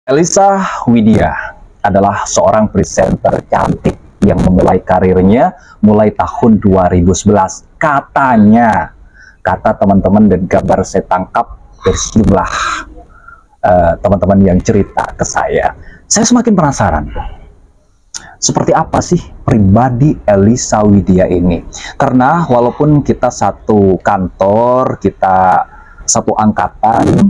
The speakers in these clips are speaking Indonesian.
Elisa Widya adalah seorang presenter cantik yang memulai karirnya mulai tahun 2011. Katanya, kata teman-teman dan gambar saya tangkap dari sejumlah teman-teman yang cerita ke saya semakin penasaran. Seperti apa sih pribadi Elisa Widya ini? Karena walaupun kita satu kantor, kita satu angkatan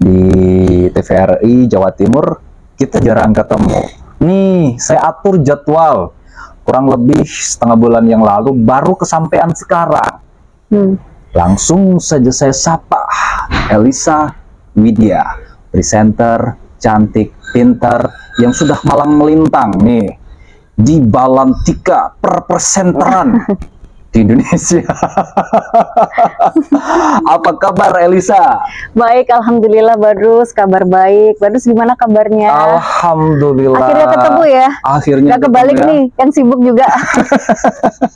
di TVRI Jawa Timur, kita jarang ketemu. Nih, saya atur jadwal kurang lebih setengah bulan yang lalu, baru kesampaian sekarang. Langsung saja saya sapa Elisa Widya, presenter cantik, pintar, yang sudah malang melintang nih di Balantika perpresenteran di Indonesia. Apa kabar Elisa? Baik, alhamdulillah Badrus, kabar baik. Badrus gimana kabarnya? Alhamdulillah. Akhirnya ketemu ya? Akhirnya gak kebalik ya. Nih, yang sibuk juga.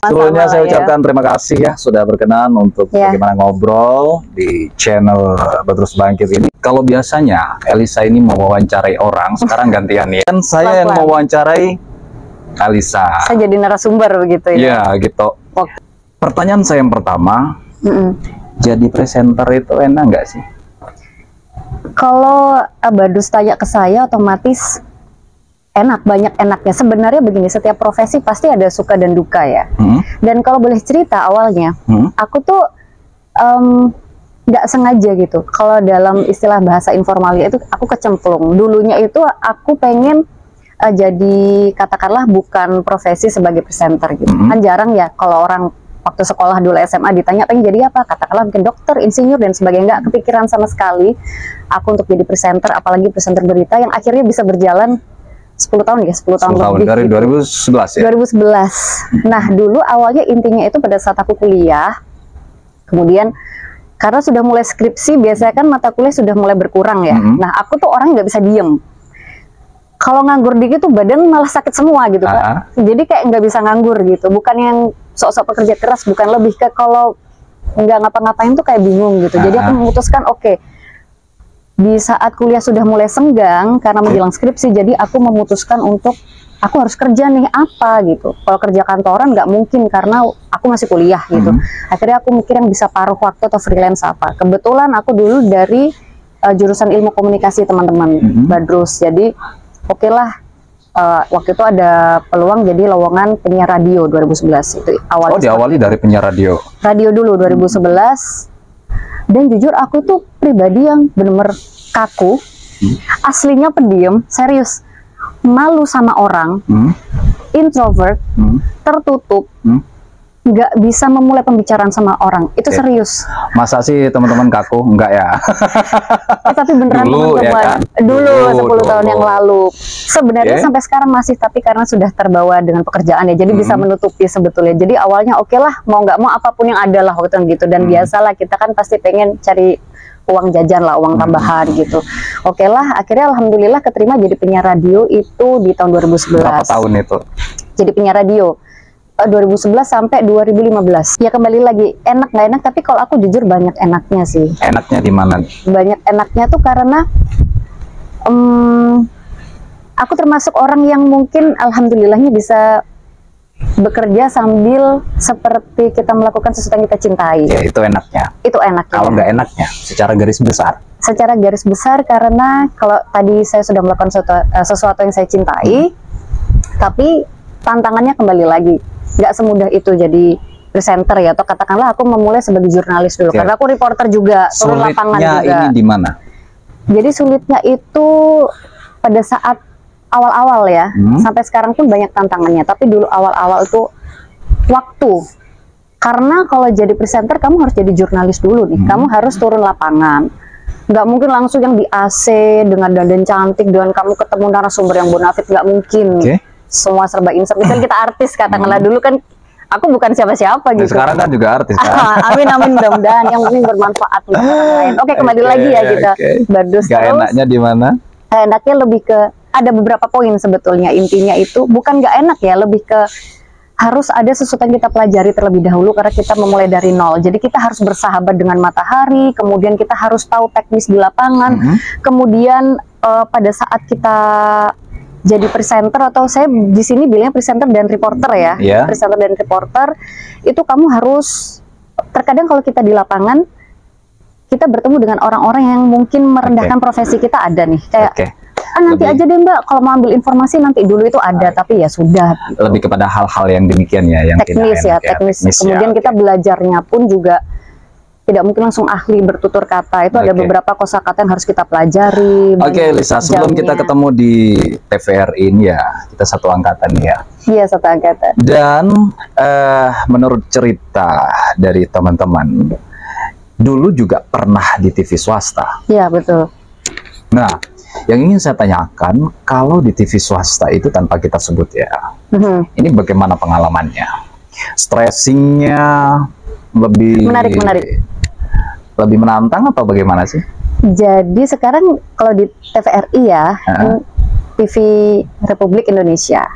Sebelumnya saya ucapkan terima kasih ya sudah berkenan untuk bagaimana ngobrol di channel Badrus Bangkit ini. Kalau biasanya Elisa ini mewawancarai orang, sekarang gantian ya. Kan saya yang mewawancarai Elisa. Saya jadi narasumber begitu ya? Iya, gitu. Pertanyaan saya yang pertama, jadi presenter itu enak nggak sih? Kalau Badrus tanya ke saya, otomatis enak, banyak enaknya. Sebenarnya begini, setiap profesi pasti ada suka dan duka ya. Dan kalau boleh cerita awalnya, aku tuh nggak sengaja gitu. Kalau dalam istilah bahasa informalnya itu aku kecemplung. Dulunya itu aku pengen jadi katakanlah bukan profesi sebagai presenter gitu. Kan jarang ya kalau orang waktu sekolah dulu SMA ditanya pengen jadi apa, katakanlah mungkin dokter, insinyur dan sebagainya. Nggak kepikiran sama sekali aku untuk jadi presenter, apalagi presenter berita yang akhirnya bisa berjalan 10 tahun ya, 10 tahun lebih dari gitu. 2011 ya? 2011. Nah dulu awalnya intinya itu pada saat aku kuliah, kemudian karena sudah mulai skripsi, biasanya kan mata kuliah sudah mulai berkurang ya. Nah aku tuh orang nggak bisa diem. Kalau nganggur dikit tuh badan malah sakit semua gitu kan. Jadi kayak nggak bisa nganggur gitu. Bukan yang sok-sok pekerja keras, bukan, lebih ke kalau nggak ngapa-ngapain tuh kayak bingung gitu. Jadi aku memutuskan oke, di saat kuliah sudah mulai senggang karena menjelang skripsi, jadi aku memutuskan untuk aku harus kerja nih apa gitu. Kalau kerja kantoran nggak mungkin karena aku masih kuliah gitu. Akhirnya aku mikir yang bisa paruh waktu atau freelance apa. Kebetulan aku dulu dari jurusan ilmu komunikasi teman-teman Badrus. Jadi oke lah, waktu itu ada peluang jadi lowongan penyiar radio 2011 itu awalnya. Oh, diawali dari penyiar radio. Radio dulu 2011. Dan jujur aku tuh pribadi yang bener-bener kaku. Aslinya pendiam, serius. Malu sama orang, introvert, tertutup. Nggak bisa memulai pembicaraan sama orang, itu serius. Masa sih teman-teman kaku? Enggak ya? Tapi beneran dulu, teman-teman, ya kan? dulu 10 tahun yang lalu. Sebenarnya sampai sekarang masih, tapi karena sudah terbawa dengan pekerjaan ya, jadi bisa menutupi sebetulnya. Jadi awalnya oke lah, mau nggak mau apapun yang ada lah waktu itu gitu. Dan biasalah kita kan pasti pengen cari uang jajan lah, uang tambahan gitu. Oke lah, akhirnya alhamdulillah keterima jadi penyiar radio itu di tahun 2011. Berapa tahun itu? Jadi penyiar radio 2011 sampai 2015. Ya kembali lagi, enak nggak enak, tapi kalau aku jujur banyak enaknya sih. Enaknya di mana? Banyak enaknya tuh karena aku termasuk orang yang mungkin alhamdulillahnya bisa bekerja sambil seperti kita melakukan sesuatu yang kita cintai. Ya itu enaknya. Itu enaknya. Kalau nggak enaknya, secara garis besar? Secara garis besar karena kalau tadi saya sudah melakukan sesuatu yang saya cintai, tapi tantangannya kembali lagi. Nggak semudah itu jadi presenter ya, atau katakanlah aku memulai sebagai jurnalis dulu, karena aku reporter juga, turun lapangan juga. Sulitnya ini di mana? Jadi sulitnya itu pada saat awal-awal ya, sampai sekarang pun banyak tantangannya, tapi dulu awal-awal itu waktu. Karena kalau jadi presenter kamu harus jadi jurnalis dulu nih, kamu harus turun lapangan. Nggak mungkin langsung yang di AC dengan dandan cantik, dengan kamu ketemu narasumber yang bonafit, nggak mungkin. Semua serba insert. Misalnya kita artis, katakanlah dulu kan aku bukan siapa-siapa gitu. Sekarang kan juga artis kan? Amin mudah-mudahan yang penting bermanfaat untuk orang lain. Oke, kembali lagi ya kita Badrus. Gak enaknya di mana? Enaknya lebih ke ada beberapa poin sebetulnya. Intinya itu bukan nggak enak ya, lebih ke harus ada sesuatu yang kita pelajari terlebih dahulu karena kita memulai dari nol. Jadi kita harus bersahabat dengan matahari, kemudian kita harus tahu teknis di lapangan, kemudian pada saat kita jadi presenter, atau saya di sini bilangnya presenter dan reporter ya, presenter dan reporter, itu kamu harus, terkadang kalau kita di lapangan kita bertemu dengan orang-orang yang mungkin merendahkan profesi kita, ada nih kayak nanti aja deh Mbak, kalau mau ambil informasi nanti dulu, itu ada, tapi ya sudah. Lebih kepada hal-hal yang demikian ya, yang teknis teknis. Kemudian kita belajarnya pun juga tidak mungkin langsung ahli bertutur kata, itu ada beberapa kosakata yang harus kita pelajari. Oke, Lisa, sebelum kita ketemu di TVRI ini ya, kita satu angkatan ya. Iya, satu angkatan. Dan menurut cerita dari teman-teman, dulu juga pernah di TV swasta. Iya, betul. Nah, yang ingin saya tanyakan, kalau di TV swasta itu tanpa kita sebut ya, ini bagaimana pengalamannya? Stressingnya lebih lebih menantang atau bagaimana sih? Jadi sekarang kalau di TVRI ya, TV Republik Indonesia,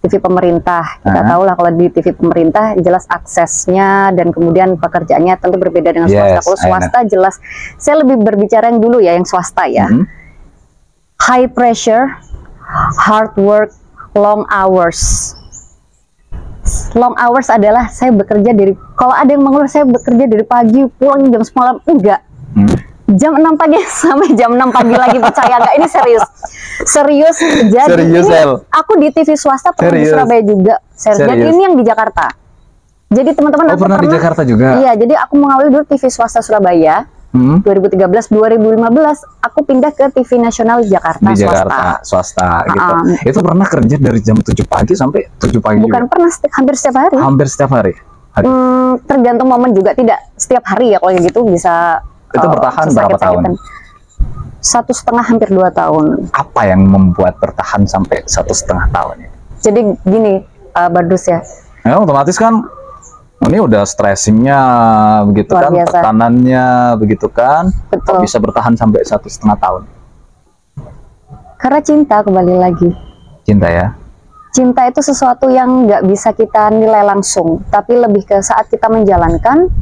TV pemerintah, kita tahu lah kalau di TV pemerintah jelas aksesnya dan kemudian pekerjaannya tentu berbeda dengan swasta. Kalau swasta jelas, saya lebih berbicara yang dulu ya, yang swasta ya. High pressure, hard work, long hours. Long hours adalah saya bekerja dari, kalau ada yang mengeluh saya bekerja dari pagi pulang jam 9 malam, enggak. Jam 6 pagi sampai jam 6 pagi lagi, percaya nggak? Ini serius. Jadi ini aku di TV swasta pernah di Surabaya juga. Serius. Dan ini yang di Jakarta. Jadi teman-teman, aku pernah di Jakarta juga. Iya, jadi aku mengawali dulu TV swasta Surabaya. 2013, 2015 aku pindah ke TV nasional Jakarta, di Jakarta swasta gitu. Itu pernah kerja dari jam 7 pagi sampai 7 pagi? Bukan juga? Pernah, hampir setiap hari. Hampir setiap hari? Tergantung momen juga, tidak setiap hari ya, kalau gitu bisa. Itu bertahan berapa tahun? 1,5 hampir 2 tahun. Apa yang membuat bertahan sampai 1,5 tahun? Jadi gini, Bardus ya, otomatis kan ini udah stressingnya begitu kan, tekanannya begitu kan, kok bisa bertahan sampai 1,5 tahun? Karena cinta, kembali lagi. Cinta ya? Cinta itu sesuatu yang nggak bisa kita nilai langsung, tapi lebih ke saat kita menjalankan,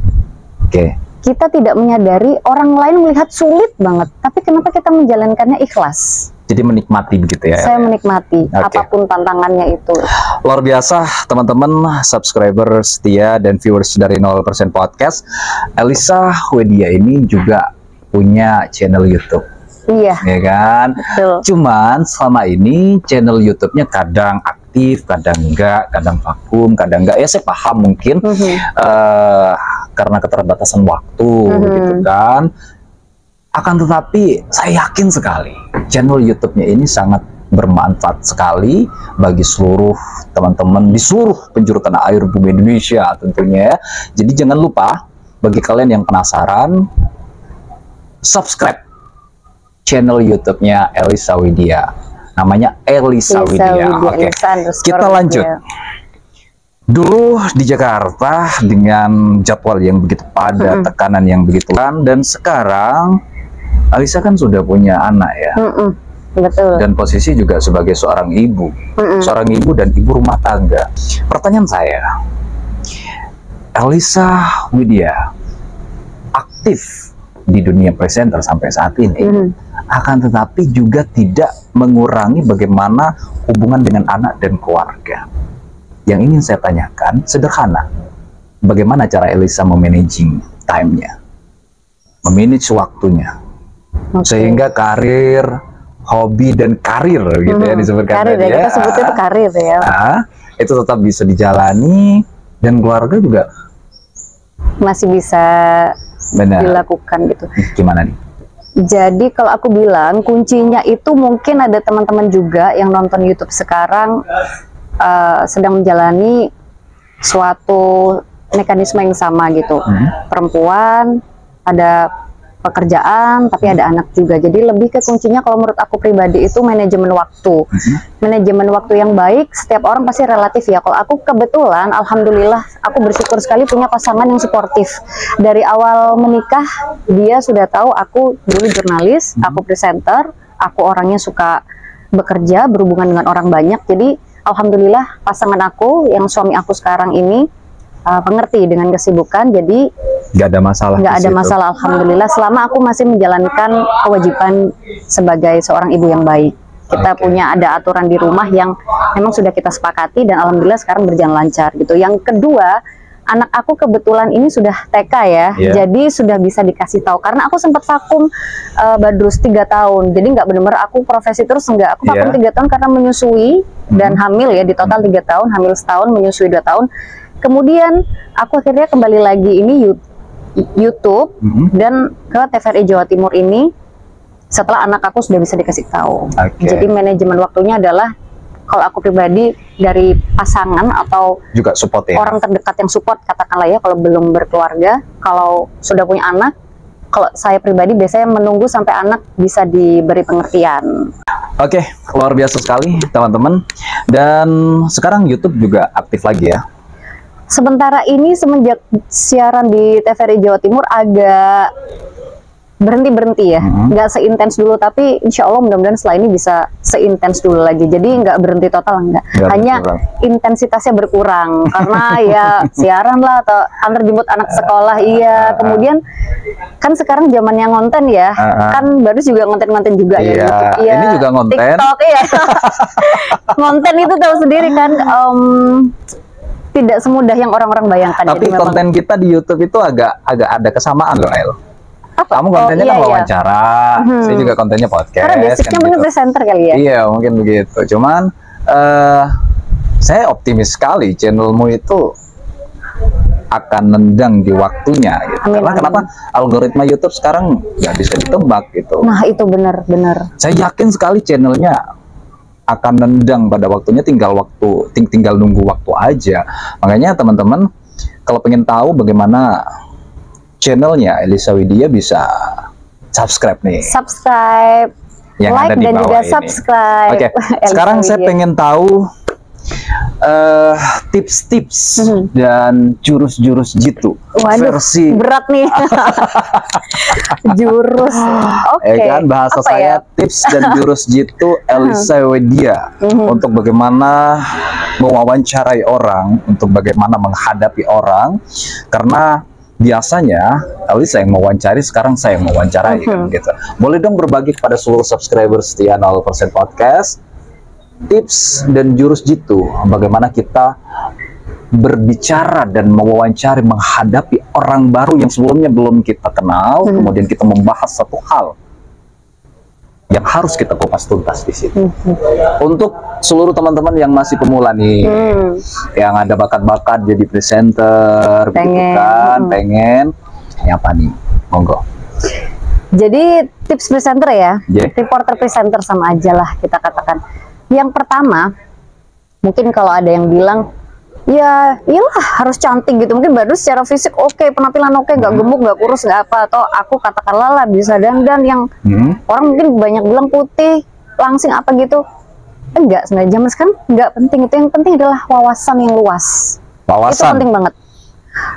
kita tidak menyadari orang lain melihat sulit banget, tapi kenapa kita menjalankannya ikhlas. Jadi menikmati begitu ya? Saya menikmati apapun tantangannya itu. Luar biasa teman-teman, subscriber setia dan viewers dari 0% Podcast. Elisa Wedia ini juga punya channel YouTube. Iya. Ya kan? Betul. Cuman selama ini channel YouTube-nya kadang aktif, kadang enggak, kadang vakum, kadang enggak. Ya saya paham mungkin karena keterbatasan waktu gitu kan. Akan tetapi saya yakin sekali channel YouTube-nya ini sangat bermanfaat sekali bagi seluruh teman-teman di seluruh penjuru tanah air bumi Indonesia tentunya. Jadi jangan lupa, bagi kalian yang penasaran, subscribe channel YouTube-nya Elisa Wedia. Namanya Elisa Wedia. Oke, kita lanjut. Dulu di Jakarta dengan jadwal yang begitu padat, tekanan yang begitu kan, dan sekarang Elisa kan sudah punya anak ya. Betul. Dan posisi juga sebagai seorang ibu, seorang ibu dan ibu rumah tangga. Pertanyaan saya, Elisa Wedia aktif di dunia presenter sampai saat ini, akan tetapi juga tidak mengurangi bagaimana hubungan dengan anak dan keluarga. Yang ingin saya tanyakan sederhana, bagaimana cara Elisa memanaging time-nya, memanage waktunya, sehingga karir, hobi dan karir gitu ya disebutkan karir, tadi ya. Kita sebutnya itu karir ya. Itu tetap bisa dijalani dan keluarga juga masih bisa dilakukan gitu. Gimana nih? Jadi kalau aku bilang kuncinya itu, mungkin ada teman-teman juga yang nonton YouTube sekarang sedang menjalani suatu mekanisme yang sama gitu. Perempuan, ada pekerjaan, tapi ada anak juga. Jadi lebih ke kuncinya kalau menurut aku pribadi itu manajemen waktu. Manajemen waktu yang baik, setiap orang pasti relatif ya. Kalau aku kebetulan, alhamdulillah, aku bersyukur sekali punya pasangan yang suportif. Dari awal menikah, dia sudah tahu aku dulu jurnalis, aku presenter, aku orangnya suka bekerja, berhubungan dengan orang banyak. Jadi alhamdulillah pasangan aku yang suami aku sekarang ini pengerti dengan kesibukan, jadi nggak ada masalah. Nggak ada masalah, alhamdulillah. Selama aku masih menjalankan kewajiban sebagai seorang ibu yang baik. Kita punya ada aturan di rumah yang memang sudah kita sepakati dan alhamdulillah sekarang berjalan lancar gitu. Yang kedua, anak aku kebetulan ini sudah TK ya, jadi sudah bisa dikasih tahu. Karena aku sempat vakum Badrus 3 tahun, jadi nggak benar-benar aku profesi terus, nggak. Aku vakum 3 tahun karena menyusui dan hamil ya, di total 3 tahun, hamil setahun, menyusui 2 tahun. Kemudian aku akhirnya kembali lagi ini YouTube dan ke TVRI Jawa Timur ini setelah anak aku sudah bisa dikasih tahu. Jadi manajemen waktunya adalah kalau aku pribadi dari pasangan atau juga support ya, orang terdekat yang support katakanlah ya, kalau belum berkeluarga. Kalau sudah punya anak, kalau saya pribadi biasanya menunggu sampai anak bisa diberi pengertian. Oke, luar biasa sekali teman-teman. Dan sekarang YouTube juga aktif lagi ya? Sementara ini semenjak siaran di TVRI Jawa Timur agak berhenti ya, nggak seintens dulu, tapi insya Allah mudah-mudahan setelah ini bisa seintens dulu lagi. Jadi nggak berhenti total, hanya intensitasnya berkurang karena ya siaran lah atau antar jemput anak sekolah. Kemudian kan sekarang zamannya ngonten ya, kan baru juga ngonten juga ya, YouTube, ini juga ngonten, TikTok ngonten itu tahu sendiri kan, tidak semudah yang orang-orang bayangkan. Tapi jadi konten kita di YouTube itu agak ada kesamaan loh, El. Kamu kontennya kan wawancara, saya juga kontennya podcast. Karena basicnya mungkin presenter kali ya. Iya, mungkin begitu. Cuman saya optimis sekali channelmu itu akan nendang di waktunya gitu. Karena kenapa algoritma YouTube sekarang nggak bisa ditebak gitu. Nah itu benar-benar. Saya yakin sekali channelnya akan nendang pada waktunya, tinggal nunggu waktu aja. Makanya teman-teman kalau pengen tahu bagaimana channelnya Elisa Widya, bisa subscribe nih. Subscribe, yang like, ada di dan bawah juga ini. subscribe. Oke, sekarang saya pengen tahu tips-tips dan jurus-jurus jitu. Waduh, versi berat nih. Jurus. Kan bahasa saya tips dan jurus jitu Elisa Widya untuk bagaimana mewawancarai orang, untuk bagaimana menghadapi orang. Karena biasanya Elisa yang mewawancari, sekarang saya yang mewawancarai kan gitu. Boleh dong berbagi kepada seluruh subscriber setia 0% podcast tips dan jurus jitu bagaimana kita berbicara dan mewawancari, menghadapi orang baru yang sebelumnya belum kita kenal, kemudian kita membahas satu hal yang harus kita kupas tuntas di situ. Untuk seluruh teman-teman yang masih pemula nih, yang ada bakat-bakat jadi presenter, pengen apa nih, monggo. Jadi tips presenter ya, reporter presenter sama aja lah kita katakan. Yang pertama, mungkin kalau ada yang bilang, ya iyalah harus cantik gitu, mungkin baru secara fisik penampilan nggak gemuk, nggak kurus, nggak apa, atau aku katakanlah lah bisa dandan yang orang mungkin banyak bilang putih, langsing apa gitu. Enggak, sebenarnya zaman sekarang nggak penting itu, yang penting adalah wawasan yang luas. Itu penting banget.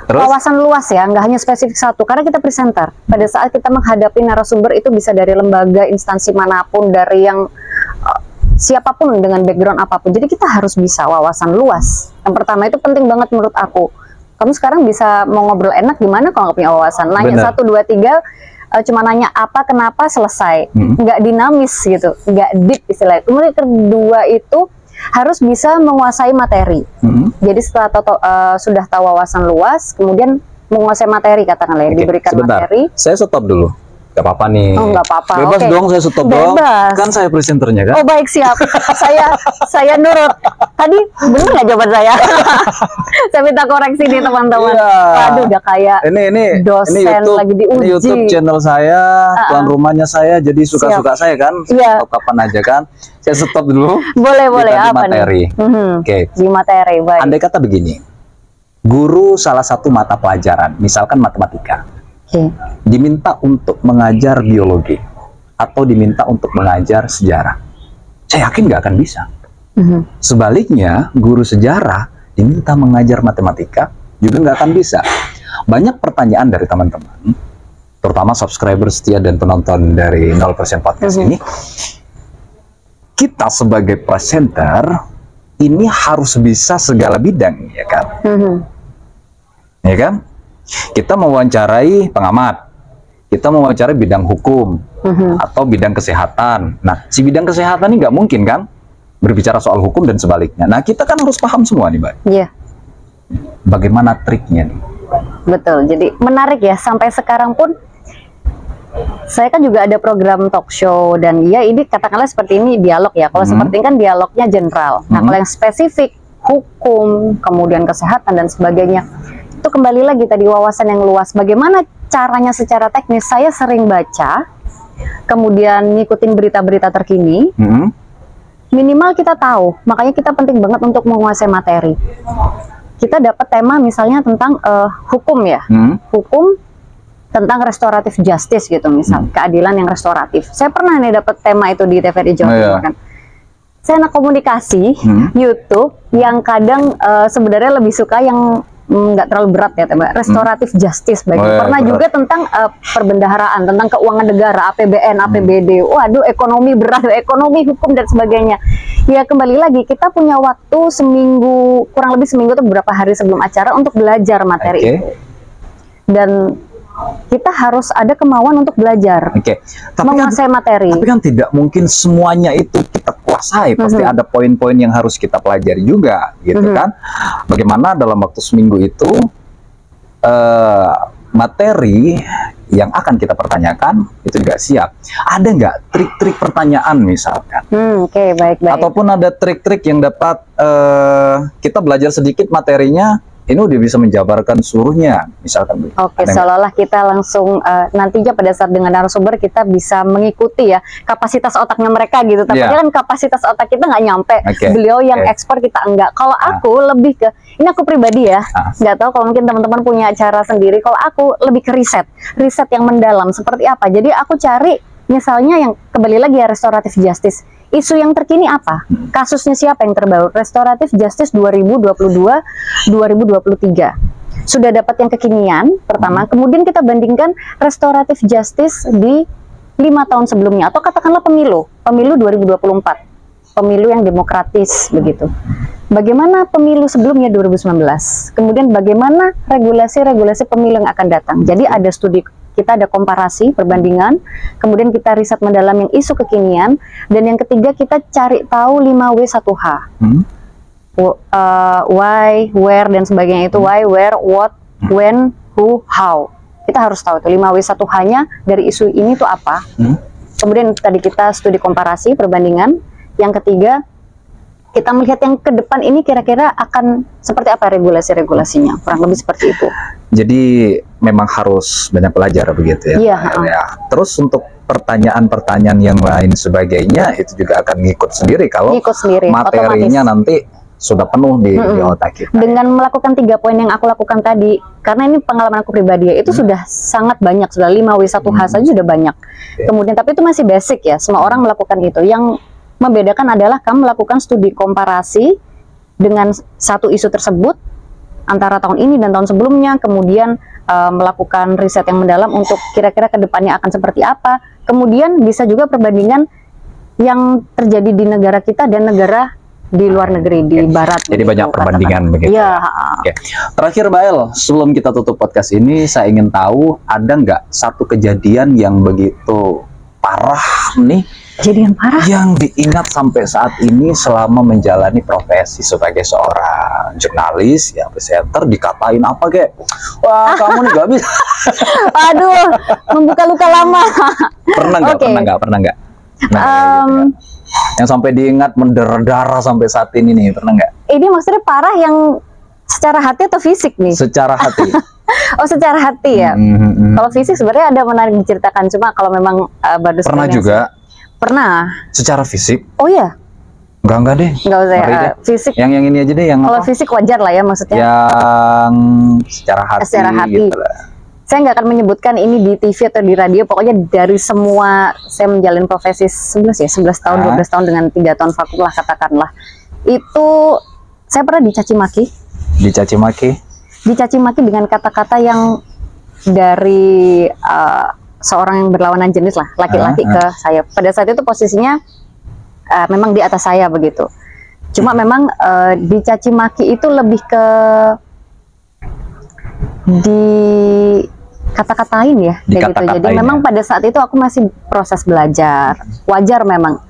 Terus? Wawasan luas ya, nggak hanya spesifik satu, karena kita presenter. Pada saat kita menghadapi narasumber itu bisa dari lembaga, instansi manapun, dari yang siapapun dengan background apapun. Jadi kita harus bisa wawasan luas. Yang pertama itu penting banget menurut aku. Kamu sekarang bisa mau ngobrol enak gimana kalau nggak punya wawasan? Nanya 1, 2, 3, cuma nanya apa, kenapa, selesai. Nggak dinamis gitu, nggak deep istilahnya. Kemudian kedua itu harus bisa menguasai materi. Jadi setelah sudah tahu wawasan luas, kemudian menguasai materi, katakanlah diberikan materi. Saya stop dulu. Gak apa-apa nih. Oh, nggak apa-apa. Bebas dong, saya stop dong. Kan saya presenternya kan. Oh baik, siap. saya nurut. Tadi bener nggak jawaban saya? Saya minta koreksi nih teman-teman. Waduh, udah kayak ini dosen YouTube, lagi diuji. Ini YouTube channel saya, tuan rumahnya saya, jadi suka-suka saya kan. Kapan aja kan. Saya stop dulu. Boleh. Apa materi. Oke. Di materi, baik. Andai kata begini, guru salah satu mata pelajaran, misalkan matematika, diminta untuk mengajar biologi atau diminta untuk mengajar sejarah, saya yakin nggak akan bisa. Sebaliknya, guru sejarah diminta mengajar matematika juga nggak akan bisa. Banyak pertanyaan dari teman-teman, terutama subscriber setia dan penonton dari 0% podcast ini. Kita sebagai presenter ini harus bisa segala bidang, ya kan? Ya kan? Kita mewawancarai pengamat, kita mewawancarai bidang hukum, atau bidang kesehatan. Nah, si bidang kesehatan ini nggak mungkin kan berbicara soal hukum dan sebaliknya. Nah, kita kan harus paham semua nih, Mbak. Iya. Bagaimana triknya nih? Betul. Jadi menarik ya, sampai sekarang pun saya kan juga ada program talk show, dan ya ini katakanlah seperti ini dialog ya. Kalau seperti ini kan dialognya general. Nah, kalau yang spesifik hukum, kemudian kesehatan dan sebagainya, itu kembali lagi tadi wawasan yang luas. Bagaimana caranya secara teknis? Saya sering baca, kemudian ngikutin berita-berita terkini. Minimal kita tahu, makanya kita penting banget untuk menguasai materi. Kita dapat tema misalnya tentang hukum ya, hukum tentang restoratif justice gitu misal, keadilan yang restoratif. Saya pernah nih dapat tema itu di TVRI Jawa Timur kan. Saya anak komunikasi, YouTube yang kadang sebenarnya lebih suka yang nggak terlalu berat ya, tema restoratif justice. Pernah juga tentang perbendaharaan, tentang keuangan negara, APBN, APBD. Waduh, ekonomi berat, ekonomi, hukum dan sebagainya. Ya kembali lagi, kita punya waktu seminggu, kurang lebih seminggu atau beberapa hari sebelum acara untuk belajar materi itu. Dan kita harus ada kemauan untuk belajar, menguasai materi. Tapi kan tidak mungkin semuanya itu kita kuasai. Pasti ada poin-poin yang harus kita pelajari juga, gitu kan? Bagaimana dalam waktu seminggu itu materi yang akan kita pertanyakan itu juga siap. Ada nggak trik-trik pertanyaan misalkan? Oke, baik-baik. Ataupun ada trik-trik yang dapat kita belajar sedikit materinya, ini udah bisa menjabarkan seluruhnya, misalkan. Oke, seolah-olah kita langsung nantinya pada saat dengan narasumber kita bisa mengikuti ya kapasitas otaknya mereka gitu. Tapi kan kapasitas otak kita nggak nyampe. Beliau yang ekspor, kita enggak. Kalau aku lebih ke, ini aku pribadi ya, nggak tahu kalau mungkin teman-teman punya cara sendiri. Kalau aku lebih ke riset yang mendalam. Seperti apa? Jadi aku cari misalnya yang kembali lagi ya, restoratif justice. Isu yang terkini apa? Kasusnya siapa yang terbaru? Restoratif Justice 2022-2023. Sudah dapat yang kekinian pertama, kemudian kita bandingkan restoratif justice di 5 tahun sebelumnya, atau katakanlah pemilu 2024, pemilu yang demokratis begitu. Bagaimana pemilu sebelumnya 2019? Kemudian bagaimana regulasi-regulasi pemilu yang akan datang? Jadi ada studi, kita ada komparasi, perbandingan, kemudian kita riset mendalam yang isu kekinian, dan yang ketiga kita cari tahu 5W1H. Why, where, dan sebagainya itu. Why, where, what, when, who, how. Kita harus tahu itu 5W1H-nya dari isu ini tuh apa. Kemudian tadi kita studi komparasi, perbandingan. Yang ketiga, kita melihat yang ke depan ini kira-kira akan seperti apa regulasi-regulasinya, kurang lebih seperti itu. Jadi memang harus banyak belajar begitu ya. Terus untuk pertanyaan-pertanyaan yang lain sebagainya itu juga akan ngikut sendiri kalau materinya otomatis nanti sudah penuh di otak kita. Dengan melakukan 3 poin yang aku lakukan tadi, karena ini pengalaman aku pribadi ya, itu sudah sangat banyak, sudah 5W1H saja sudah banyak. Kemudian tapi itu masih basic ya, semua orang melakukan itu. Yang membedakan adalah kamu melakukan studi komparasi dengan satu isu tersebut antara tahun ini dan tahun sebelumnya, kemudian melakukan riset yang mendalam untuk kira-kira kedepannya akan seperti apa, kemudian bisa juga perbandingan yang terjadi di negara kita dan negara di luar negeri, di barat. Jadi banyak perbandingan begitu. Terakhir Mbak El, sebelum kita tutup podcast ini, saya ingin tahu ada nggak satu kejadian yang begitu parah nih, kejadian parah yang diingat sampai saat ini selama menjalani profesi sebagai seorang jurnalis ya, presenter, dikatain apa kek? Wah, kamu nih gak bisa. Aduh, membuka luka lama. Pernah nggak? Yang sampai diingat mendarah-darah sampai saat ini nih, pernah nggak? Ini maksudnya parah yang secara hati atau fisik nih? Secara hati. Oh, secara hati ya. Kalau fisik sebenarnya ada menarik diceritakan, cuma kalau memang baru pernah juga. Pernah. Secara fisik? Oh ya. Enggak deh. Enggak usah ya. Fisik. Yang ini aja deh, yang kalau fisik wajar lah ya maksudnya. Yang secara hati. Secara hati. Gitu lah. Saya nggak akan menyebutkan ini di TV atau di radio, pokoknya dari semua saya menjalin profesi 11 tahun, 12 tahun dengan 3 tahun vakum lah katakanlah. Itu saya pernah dicaci maki. Dicaci maki dengan kata-kata yang dari seorang yang berlawanan jenis lah, laki-laki ke saya. Pada saat itu posisinya memang di atas saya begitu. Cuma memang dicaci maki itu lebih ke di kata-katain ya, kayak gitu. Jadi memang pada saat itu aku masih proses belajar, wajar memang.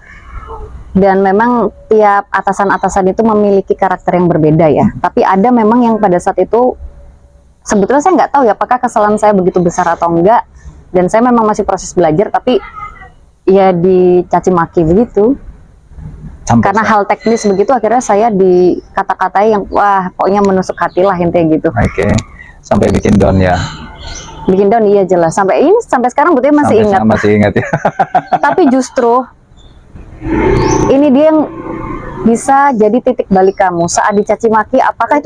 Dan memang tiap atasan-atasan itu memiliki karakter yang berbeda ya. Tapi ada memang yang pada saat itu sebetulnya saya nggak tahu ya apakah kesalahan saya begitu besar atau enggak. Dan saya memang masih proses belajar, tapi ya dicaci maki begitu. Karena hal teknis begitu akhirnya saya dikata-katai yang wah pokoknya menusuk hati lah intinya gitu. Oke. Sampai bikin down ya. Bikin down iya jelas. Sampai sekarang betul masih ingat. Masih ingat ya. Tapi justru ini dia yang bisa jadi titik balik kamu saat dicaci maki. Apakah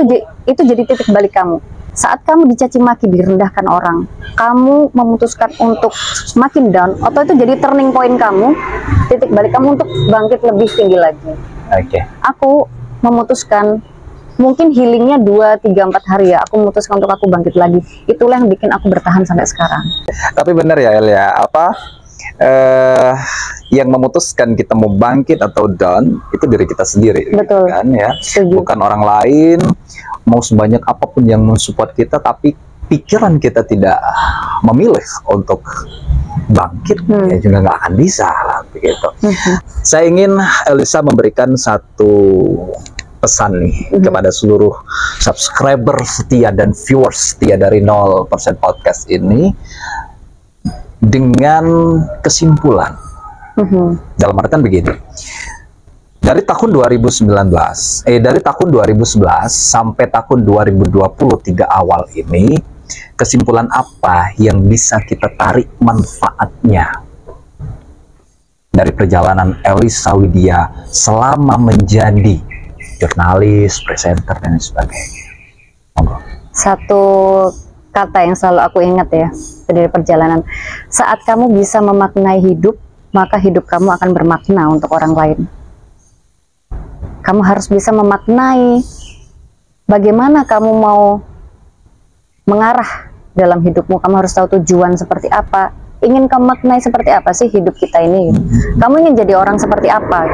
itu jadi titik balik kamu? Saat kamu dicaci maki, direndahkan orang, kamu memutuskan untuk semakin down, atau itu jadi turning point kamu, titik balik kamu untuk bangkit lebih tinggi lagi. Oke. Aku memutuskan, mungkin healingnya 2, 3, 4 hari ya, aku memutuskan untuk aku bangkit lagi. Itulah yang bikin aku bertahan sampai sekarang. Tapi benar ya El ya, yang memutuskan kita mau bangkit atau down itu diri kita sendiri. Betul. Kan ya. Setuju. Bukan orang lain, mau sebanyak apapun yang mensupport kita, tapi pikiran kita tidak memilih untuk bangkit, ya juga nggak akan bisa lah, begitu. Saya ingin Elisa memberikan satu pesan nih kepada seluruh subscriber setia dan viewers setia dari 0% podcast ini dengan kesimpulan. Dalam artian begini, dari tahun 2011 sampai tahun 2023 awal ini, kesimpulan apa yang bisa kita tarik manfaatnya dari perjalanan Elisa Widya selama menjadi jurnalis, presenter, dan sebagainya? Satu kata yang selalu aku ingat ya dari perjalanan, saat kamu bisa memaknai hidup, maka hidup kamu akan bermakna untuk orang lain. Kamu harus bisa memaknai bagaimana kamu mau mengarah dalam hidupmu. Kamu harus tahu tujuan seperti apa. Ingin kamu maknai seperti apa sih hidup kita ini? Kamu ingin jadi orang seperti apa?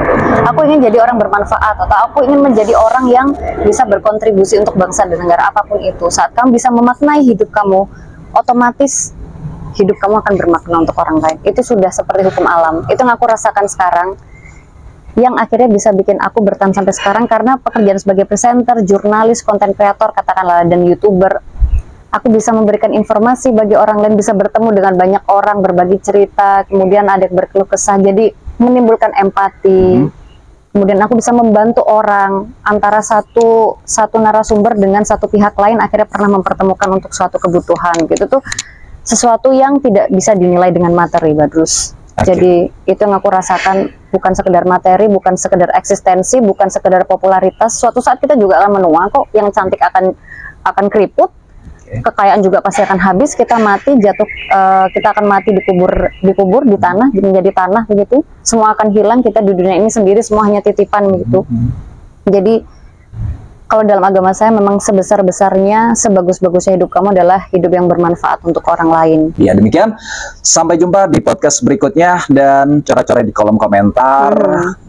Aku ingin jadi orang bermanfaat, atau aku ingin menjadi orang yang bisa berkontribusi untuk bangsa dan negara, apapun itu. Saat kamu bisa memaknai hidup kamu, otomatis hidup kamu akan bermakna untuk orang lain. Itu sudah seperti hukum alam. Itu yang aku rasakan sekarang, yang akhirnya bisa bikin aku bertahan sampai sekarang, karena pekerjaan sebagai presenter, jurnalis, konten kreator, katakanlah, dan YouTuber, aku bisa memberikan informasi bagi orang lain, bisa bertemu dengan banyak orang, berbagi cerita, kemudian ada yang berkeluh kesah, jadi menimbulkan empati. Kemudian aku bisa membantu orang, antara satu narasumber dengan satu pihak lain akhirnya pernah mempertemukan untuk suatu kebutuhan. Gitu tuh sesuatu yang tidak bisa dinilai dengan materi, Badrus. Jadi itu yang aku rasakan, bukan sekedar materi, bukan sekedar eksistensi, bukan sekedar popularitas. Suatu saat kita juga akan menua kok, yang cantik akan keriput, kekayaan juga pasti akan habis, kita mati, jatuh, kita akan mati dikubur di tanah, menjadi tanah begitu. Semua akan hilang, kita di dunia ini sendiri, semua hanya titipan begitu. Jadi kalau dalam agama saya memang sebesar-besarnya, sebagus-bagusnya hidup kamu adalah hidup yang bermanfaat untuk orang lain. Ya demikian, sampai jumpa di podcast berikutnya, dan coret-coret di kolom komentar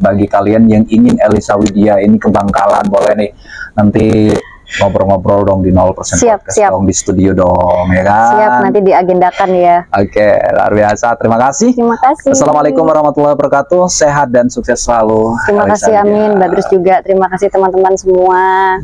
bagi kalian yang ingin Elisa Widya ini ke Bangkalan, boleh nih nanti ngobrol-ngobrol dong di 0% podcast dong, di studio dong, ya kan? Siap, nanti diagendakan ya. Oke, luar biasa. Terima kasih. Terima kasih. Assalamualaikum warahmatullahi wabarakatuh. Sehat dan sukses selalu. Terima kasih, amin. Badrus juga. Terima kasih teman-teman semua.